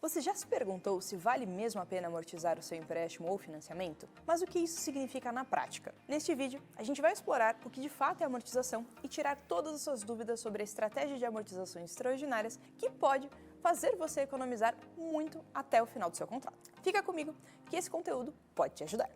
Você já se perguntou se vale mesmo a pena amortizar o seu empréstimo ou financiamento? Mas o que isso significa na prática? Neste vídeo, a gente vai explorar o que de fato é amortização e tirar todas as suas dúvidas sobre a estratégia de amortizações extraordinárias que pode fazer você economizar muito até o final do seu contrato. Fica comigo que esse conteúdo pode te ajudar.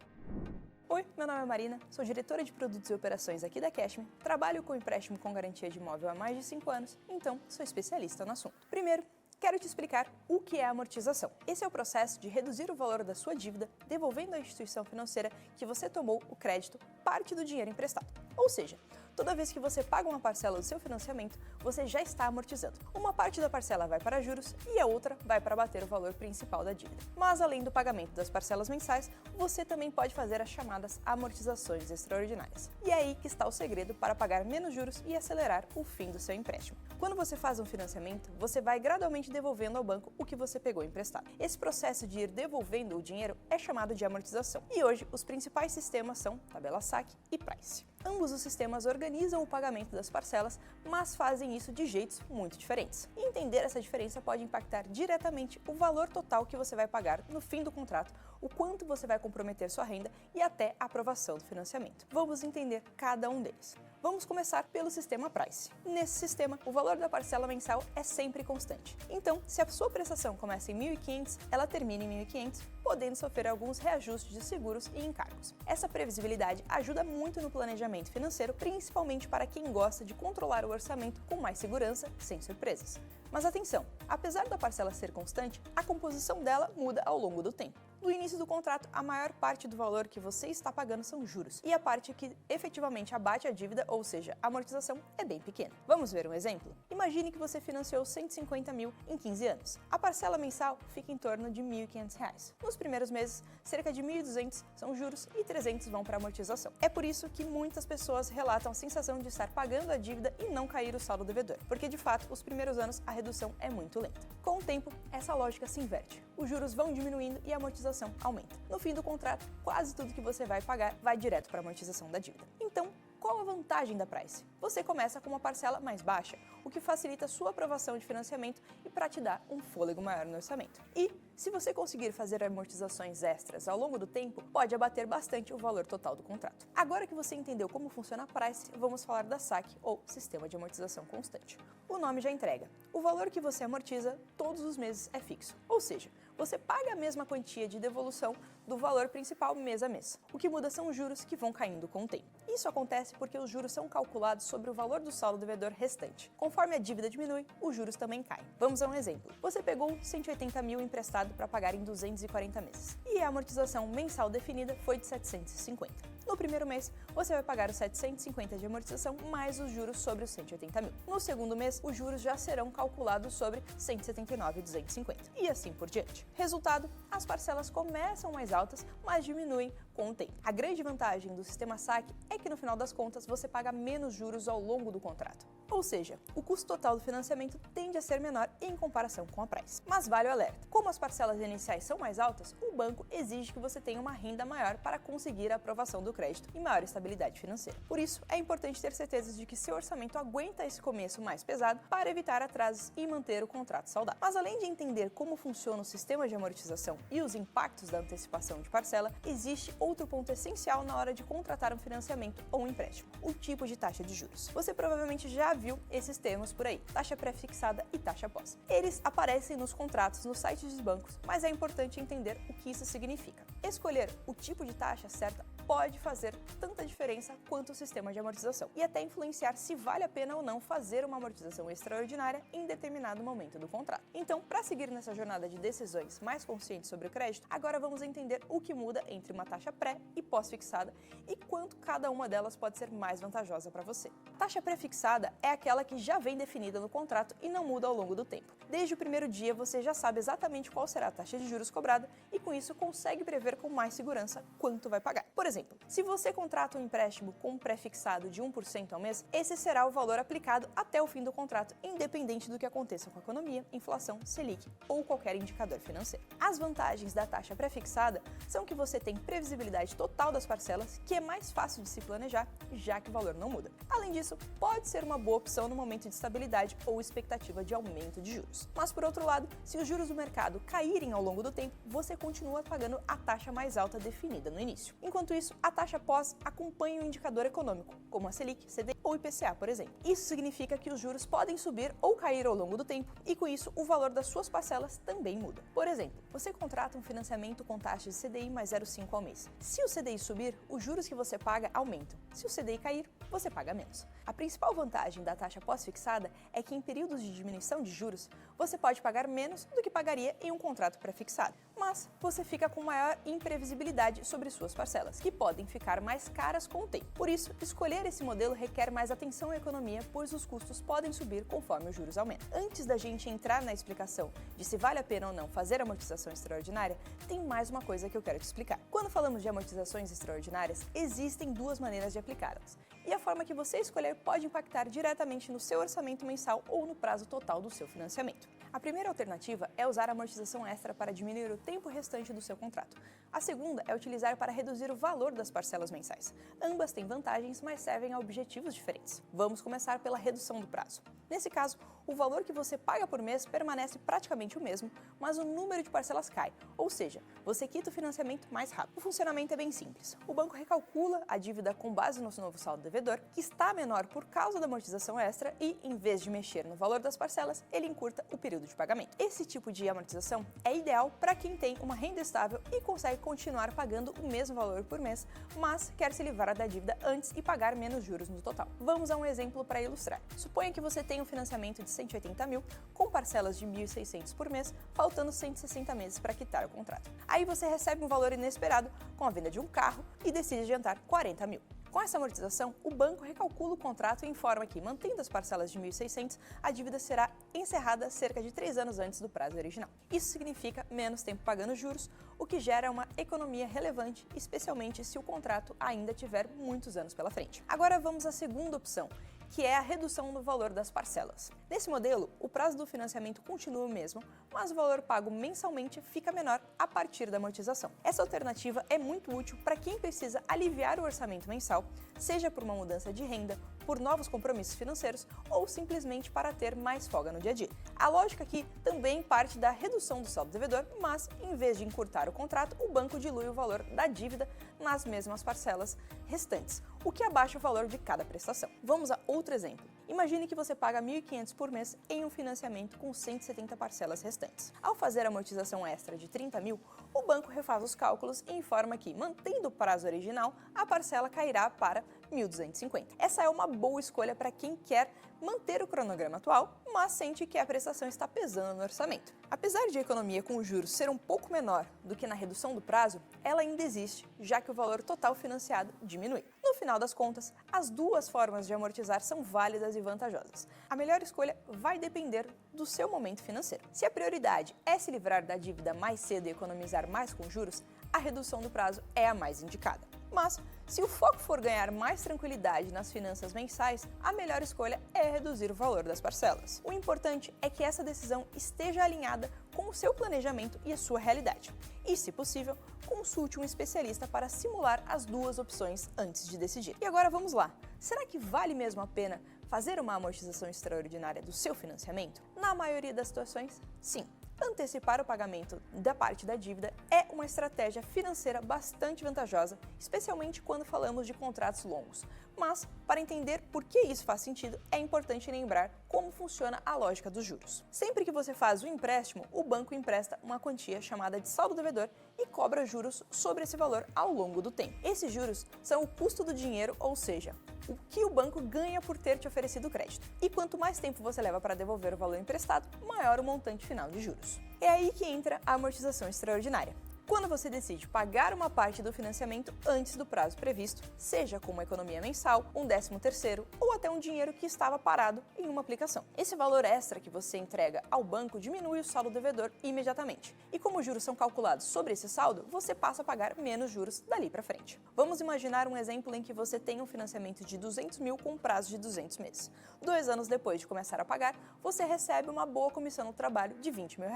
Oi, meu nome é Marina, sou diretora de produtos e operações aqui da Cashme, trabalho com empréstimo com garantia de imóvel há mais de 5 anos, então sou especialista no assunto. Primeiro, quero te explicar o que é amortização. Esse é o processo de reduzir o valor da sua dívida, devolvendo à instituição financeira que você tomou o crédito parte do dinheiro emprestado. Ou seja, toda vez que você paga uma parcela do seu financiamento, você já está amortizando. Uma parte da parcela vai para juros e a outra vai para bater o valor principal da dívida. Mas além do pagamento das parcelas mensais, você também pode fazer as chamadas amortizações extraordinárias. E é aí que está o segredo para pagar menos juros e acelerar o fim do seu empréstimo. Quando você faz um financiamento, você vai gradualmente devolvendo ao banco o que você pegou emprestado. Esse processo de ir devolvendo o dinheiro é chamado de amortização. E hoje, os principais sistemas são Tabela Saque e Price. Ambos os sistemas organizam o pagamento das parcelas, mas fazem isso de jeitos muito diferentes. E entender essa diferença pode impactar diretamente o valor total que você vai pagar no fim do contrato, o quanto você vai comprometer sua renda e até a aprovação do financiamento. Vamos entender cada um deles. Vamos começar pelo sistema Price. Nesse sistema, o valor da parcela mensal é sempre constante. Então, se a sua prestação começa em 1.500, ela termina em 1.500, podendo sofrer alguns reajustes de seguros e encargos. Essa previsibilidade ajuda muito no planejamento financeiro, principalmente para quem gosta de controlar o orçamento com mais segurança, sem surpresas. Mas atenção, apesar da parcela ser constante, a composição dela muda ao longo do tempo. No início do contrato, a maior parte do valor que você está pagando são juros, e a parte que efetivamente abate a dívida, ou seja, a amortização, é bem pequena. Vamos ver um exemplo? Imagine que você financiou 150 mil em 15 anos. A parcela mensal fica em torno de R$ 1.500. Nos primeiros meses, cerca de 1.200 são juros e 300 vão para a amortização. É por isso que muitas pessoas relatam a sensação de estar pagando a dívida e não cair o saldo devedor, porque de fato, os primeiros anos a redução é muito lenta. Com o tempo, essa lógica se inverte. Os juros vão diminuindo e a amortização aumenta. No fim do contrato, quase tudo que você vai pagar vai direto para a amortização da dívida. Então, qual a vantagem da Price? Você começa com uma parcela mais baixa, o que facilita a sua aprovação de financiamento e para te dar um fôlego maior no orçamento. E, se você conseguir fazer amortizações extras ao longo do tempo, pode abater bastante o valor total do contrato. Agora que você entendeu como funciona a Price, vamos falar da SAC, ou Sistema de Amortização Constante. O nome já entrega. O valor que você amortiza todos os meses é fixo, ou seja, você paga a mesma quantia de devolução do valor principal mês a mês. O que muda são os juros que vão caindo com o tempo. Isso acontece porque os juros são calculados sobre o valor do saldo devedor restante. Conforme a dívida diminui, os juros também caem. Vamos a um exemplo. Você pegou 180 mil emprestado para pagar em 240 meses. E a amortização mensal definida foi de 750. No primeiro mês, você vai pagar os 750 de amortização mais os juros sobre os 180 mil. No segundo mês, os juros já serão calculados sobre 179,250 e assim por diante. Resultado, as parcelas começam mais altas, mas diminuem com o tempo. A grande vantagem do sistema SAC é que no final das contas você paga menos juros ao longo do contrato. Ou seja, o custo total do financiamento tende a ser menor em comparação com a Price. Mas vale o alerta, como as parcelas iniciais são mais altas, o banco exige que você tenha uma renda maior para conseguir a aprovação do crédito e maior estabilidade financeira. Por isso, é importante ter certeza de que seu orçamento aguenta esse começo mais pesado para evitar atrasos e manter o contrato saudável. Mas além de entender como funciona o sistema de amortização e os impactos da antecipação de parcela, existe outro ponto essencial na hora de contratar um financiamento ou um empréstimo: o tipo de taxa de juros. Você provavelmente já viu esses termos por aí: taxa pré-fixada e taxa pós. Eles aparecem nos contratos nos sites dos bancos, mas é importante entender o que isso significa. Escolher o tipo de taxa certa pode fazer tanta diferença quanto o sistema de amortização e até influenciar se vale a pena ou não fazer uma amortização extraordinária em determinado momento do contrato. Então, para seguir nessa jornada de decisões mais conscientes sobre o crédito, agora vamos entender o que muda entre uma taxa pré e pós-fixada e quanto cada uma delas pode ser mais vantajosa para você. A taxa pré-fixada é aquela que já vem definida no contrato e não muda ao longo do tempo. Desde o primeiro dia você já sabe exatamente qual será a taxa de juros cobrada e com isso consegue prever com mais segurança quanto vai pagar. Por exemplo, se você contrata um empréstimo com um pré-fixado de 1% ao mês, esse será o valor aplicado até o fim do contrato, independente do que aconteça com a economia, inflação, Selic ou qualquer indicador financeiro. As vantagens da taxa pré-fixada são que você tem previsibilidade total das parcelas, que é mais fácil de se planejar, já que o valor não muda. Além disso, pode ser uma boa opção no momento de estabilidade ou expectativa de aumento de juros. juros. Mas por outro lado, se os juros do mercado caírem ao longo do tempo, você continua pagando a taxa mais alta definida no início. Enquanto isso, a taxa pós acompanha o indicador econômico, como a Selic, CDI ou IPCA, por exemplo. Isso significa que os juros podem subir ou cair ao longo do tempo e com isso o valor das suas parcelas também muda. Por exemplo, você contrata um financiamento com taxa de CDI mais 0,5 ao mês. Se o CDI subir, os juros que você paga aumentam. Se o CDI cair, você paga menos. A principal vantagem da taxa pós-fixada é que em períodos de diminuição de juros, você pode pagar menos do que pagaria em um contrato pré-fixado. Mas você fica com maior imprevisibilidade sobre suas parcelas, que podem ficar mais caras com o tempo. Por isso, escolher esse modelo requer mais atenção à economia, pois os custos podem subir conforme os juros aumentam. Antes da gente entrar na explicação de se vale a pena ou não fazer amortização extraordinária, tem mais uma coisa que eu quero te explicar. Quando falamos de amortizações extraordinárias, existem duas maneiras de aplicá-las. E a forma que você escolher pode impactar diretamente no seu orçamento mensal ou no prazo total do seu financiamento. A primeira alternativa é usar a amortização extra para diminuir o tempo restante do seu contrato. A segunda é utilizar para reduzir o valor das parcelas mensais. Ambas têm vantagens, mas servem a objetivos diferentes. Vamos começar pela redução do prazo. Nesse caso, o valor que você paga por mês permanece praticamente o mesmo, mas o número de parcelas cai, ou seja, você quita o financiamento mais rápido. O funcionamento é bem simples. O banco recalcula a dívida com base no novo saldo devedor, que está menor por causa da amortização extra e, em vez de mexer no valor das parcelas, ele encurta o período de pagamento. Esse tipo de amortização é ideal para quem tem uma renda estável e consegue continuar pagando o mesmo valor por mês, mas quer se livrar da dívida antes e pagar menos juros no total. Vamos a um exemplo para ilustrar. Suponha que você tem um financiamento de 180 mil, com parcelas de 1.600 por mês, faltando 160 meses para quitar o contrato. Aí você recebe um valor inesperado com a venda de um carro e decide adiantar 40 mil. Com essa amortização, o banco recalcula o contrato e informa que, mantendo as parcelas de 1.600, a dívida será encerrada cerca de 3 anos antes do prazo original. Isso significa menos tempo pagando juros, o que gera uma economia relevante, especialmente se o contrato ainda tiver muitos anos pela frente. Agora vamos à segunda opção, que é a redução no valor das parcelas. Nesse modelo, o prazo do financiamento continua o mesmo, mas o valor pago mensalmente fica menor a partir da amortização. Essa alternativa é muito útil para quem precisa aliviar o orçamento mensal, seja por uma mudança de renda, por novos compromissos financeiros ou simplesmente para ter mais folga no dia a dia. A lógica aqui também parte da redução do saldo devedor, mas em vez de encurtar o contrato, o banco dilui o valor da dívida nas mesmas parcelas restantes, o que abaixa o valor de cada prestação. Vamos a outro exemplo. Imagine que você paga R$ 1.500 por mês em um financiamento com 170 parcelas restantes. Ao fazer a amortização extra de 30 mil, o banco refaz os cálculos e informa que, mantendo o prazo original, a parcela cairá para 1.250. Essa é uma boa escolha para quem quer manter o cronograma atual, mas sente que a prestação está pesando no orçamento. Apesar de a economia com os juros ser um pouco menor do que na redução do prazo, ela ainda existe, já que o valor total financiado diminui. No final das contas, as duas formas de amortizar são válidas e vantajosas. A melhor escolha vai depender do seu momento financeiro. Se a prioridade é se livrar da dívida mais cedo e economizar mais com juros, a redução do prazo é a mais indicada. Mas, se o foco for ganhar mais tranquilidade nas finanças mensais, a melhor escolha é reduzir o valor das parcelas. O importante é que essa decisão esteja alinhada com o seu planejamento e a sua realidade. E, se possível, consulte um especialista para simular as duas opções antes de decidir. E agora vamos lá! Será que vale mesmo a pena fazer uma amortização extraordinária do seu financiamento? Na maioria das situações, sim. Antecipar o pagamento da parte da dívida é uma estratégia financeira bastante vantajosa, especialmente quando falamos de contratos longos. Mas, para entender por que isso faz sentido, é importante lembrar como funciona a lógica dos juros. Sempre que você faz um empréstimo, o banco empresta uma quantia chamada de saldo devedor e cobra juros sobre esse valor ao longo do tempo. Esses juros são o custo do dinheiro, ou seja, o que o banco ganha por ter te oferecido crédito. E quanto mais tempo você leva para devolver o valor emprestado, maior o montante final de juros. É aí que entra a amortização extraordinária. Quando você decide pagar uma parte do financiamento antes do prazo previsto, seja com uma economia mensal, um 13º ou até um dinheiro que estava parado em uma aplicação. Esse valor extra que você entrega ao banco diminui o saldo devedor imediatamente. E como os juros são calculados sobre esse saldo, você passa a pagar menos juros dali para frente. Vamos imaginar um exemplo em que você tem um financiamento de 200 mil com prazo de 200 meses. 2 anos depois de começar a pagar, você recebe uma boa comissão no trabalho de R$20 mil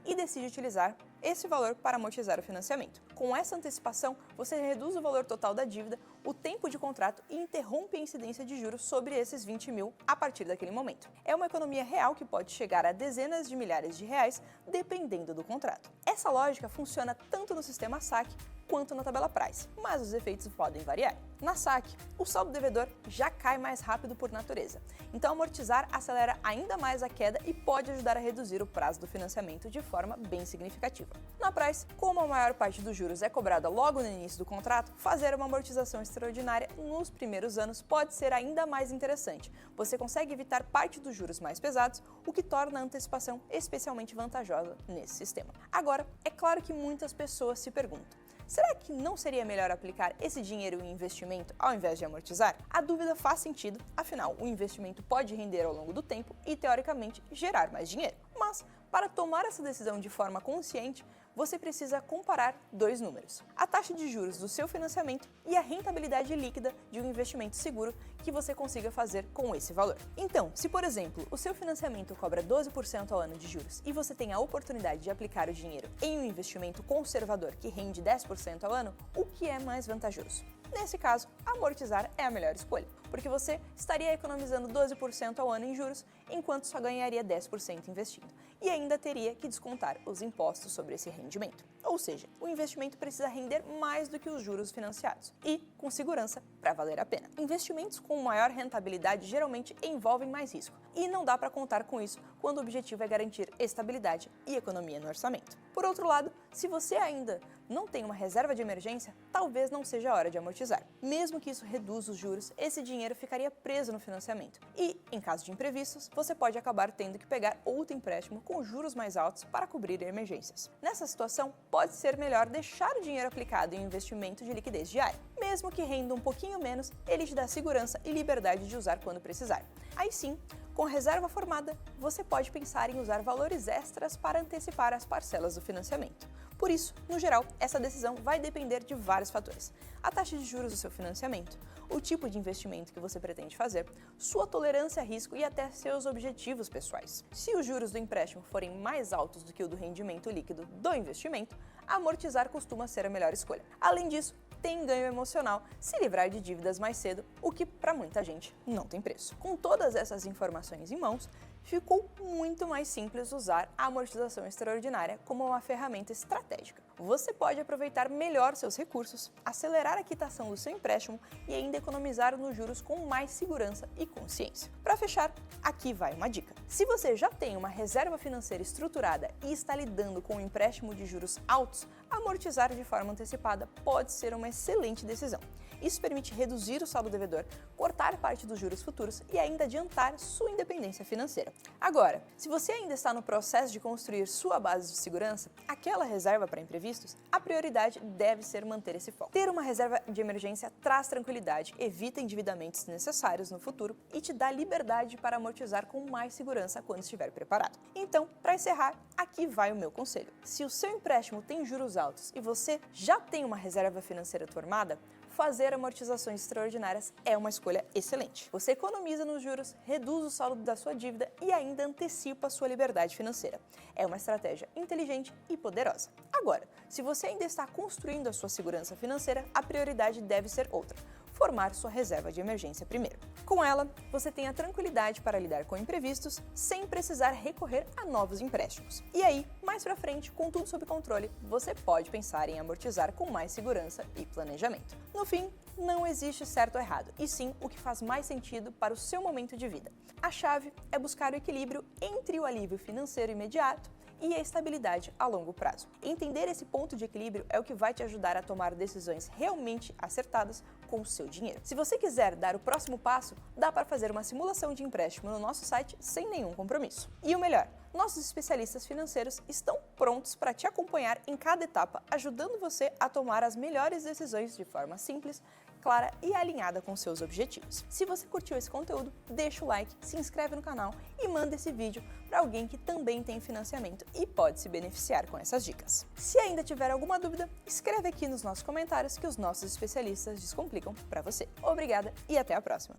e decide utilizar esse valor para amortizar o financiamento. Com essa antecipação, você reduz o valor total da dívida, o tempo de contrato e interrompe a incidência de juros sobre esses 20 mil a partir daquele momento. É uma economia real que pode chegar a dezenas de milhares de reais, dependendo do contrato. Essa lógica funciona tanto no sistema saque quanto na tabela price, mas os efeitos podem variar. Na saque, o saldo devedor já cai mais rápido por natureza, então amortizar acelera ainda mais a queda e pode ajudar a reduzir o prazo do financiamento de forma bem significativa. Na price, como a maior parte dos juros é cobrada logo no início do contrato, fazer uma amortização extraordinária nos primeiros anos pode ser ainda mais interessante. Você consegue evitar parte dos juros mais pesados, o que torna a antecipação especialmente vantajosa nesse sistema. Agora, é claro que muitas pessoas se perguntam: será que não seria melhor aplicar esse dinheiro em investimento ao invés de amortizar? A dúvida faz sentido, afinal, o investimento pode render ao longo do tempo e, teoricamente, gerar mais dinheiro. Mas, para tomar essa decisão de forma consciente, você precisa comparar dois números: a taxa de juros do seu financiamento e a rentabilidade líquida de um investimento seguro que você consiga fazer com esse valor. Então, se por exemplo, o seu financiamento cobra 12% ao ano de juros e você tem a oportunidade de aplicar o dinheiro em um investimento conservador que rende 10% ao ano, o que é mais vantajoso? Nesse caso, amortizar é a melhor escolha, porque você estaria economizando 12% ao ano em juros, enquanto só ganharia 10% investindo, e ainda teria que descontar os impostos sobre esse rendimento. Ou seja, o investimento precisa render mais do que os juros financiados, e com segurança para valer a pena. Investimentos com maior rentabilidade geralmente envolvem mais risco, e não dá para contar com isso quando o objetivo é garantir estabilidade e economia no orçamento. Por outro lado, se você ainda não tem uma reserva de emergência, talvez não seja a hora de amortizar. Mesmo que isso reduza os juros, esse dinheiro ficaria preso no financiamento. E, em caso de imprevistos, você pode acabar tendo que pegar outro empréstimo com juros mais altos para cobrir emergências. Nessa situação, pode ser melhor deixar o dinheiro aplicado em um investimento de liquidez diária. Mesmo que renda um pouquinho menos, ele te dá segurança e liberdade de usar quando precisar. Aí sim, com reserva formada, você pode pensar em usar valores extras para antecipar as parcelas do financiamento. Por isso, no geral, essa decisão vai depender de vários fatores: a taxa de juros do seu financiamento, o tipo de investimento que você pretende fazer, sua tolerância a risco e até seus objetivos pessoais. Se os juros do empréstimo forem mais altos do que o do rendimento líquido do investimento, amortizar costuma ser a melhor escolha. Além disso, tem ganho emocional se livrar de dívidas mais cedo, o que para muita gente não tem preço. Com todas essas informações em mãos, ficou muito mais simples usar a amortização extraordinária como uma ferramenta estratégica. Você pode aproveitar melhor seus recursos, acelerar a quitação do seu empréstimo e ainda economizar nos juros com mais segurança e consciência. Para fechar, aqui vai uma dica. Se você já tem uma reserva financeira estruturada e está lidando com um empréstimo de juros altos, amortizar de forma antecipada pode ser uma excelente decisão. Isso permite reduzir o saldo devedor, cortar parte dos juros futuros e ainda adiantar sua independência financeira. Agora, se você ainda está no processo de construir sua base de segurança, aquela reserva para imprevistos, a prioridade deve ser manter esse foco. Ter uma reserva de emergência traz tranquilidade, evita endividamentos desnecessários no futuro e te dá liberdade para amortizar com mais segurança quando estiver preparado. Então, para encerrar, aqui vai o meu conselho. Se o seu empréstimo tem juros altos e você já tem uma reserva financeira formada, fazer amortizações extraordinárias é uma escolha excelente. Você economiza nos juros, reduz o saldo da sua dívida e ainda antecipa a sua liberdade financeira. É uma estratégia inteligente e poderosa. Agora, se você ainda está construindo a sua segurança financeira, a prioridade deve ser outra: formar sua reserva de emergência primeiro. Com ela, você tem a tranquilidade para lidar com imprevistos sem precisar recorrer a novos empréstimos. E aí, mais pra frente, com tudo sob controle, você pode pensar em amortizar com mais segurança e planejamento. No fim, não existe certo ou errado, e sim o que faz mais sentido para o seu momento de vida. A chave é buscar o equilíbrio entre o alívio financeiro imediato e a estabilidade a longo prazo. Entender esse ponto de equilíbrio é o que vai te ajudar a tomar decisões realmente acertadas com o seu dinheiro. Se você quiser dar o próximo passo, dá para fazer uma simulação de empréstimo no nosso site sem nenhum compromisso. E o melhor, nossos especialistas financeiros estão prontos para te acompanhar em cada etapa, ajudando você a tomar as melhores decisões de forma simples, clara e alinhada com seus objetivos. Se você curtiu esse conteúdo, deixa o like, se inscreve no canal e manda esse vídeo para alguém que também tem financiamento e pode se beneficiar com essas dicas. Se ainda tiver alguma dúvida, escreve aqui nos nossos comentários que os nossos especialistas descomplicam para você. Obrigada e até a próxima!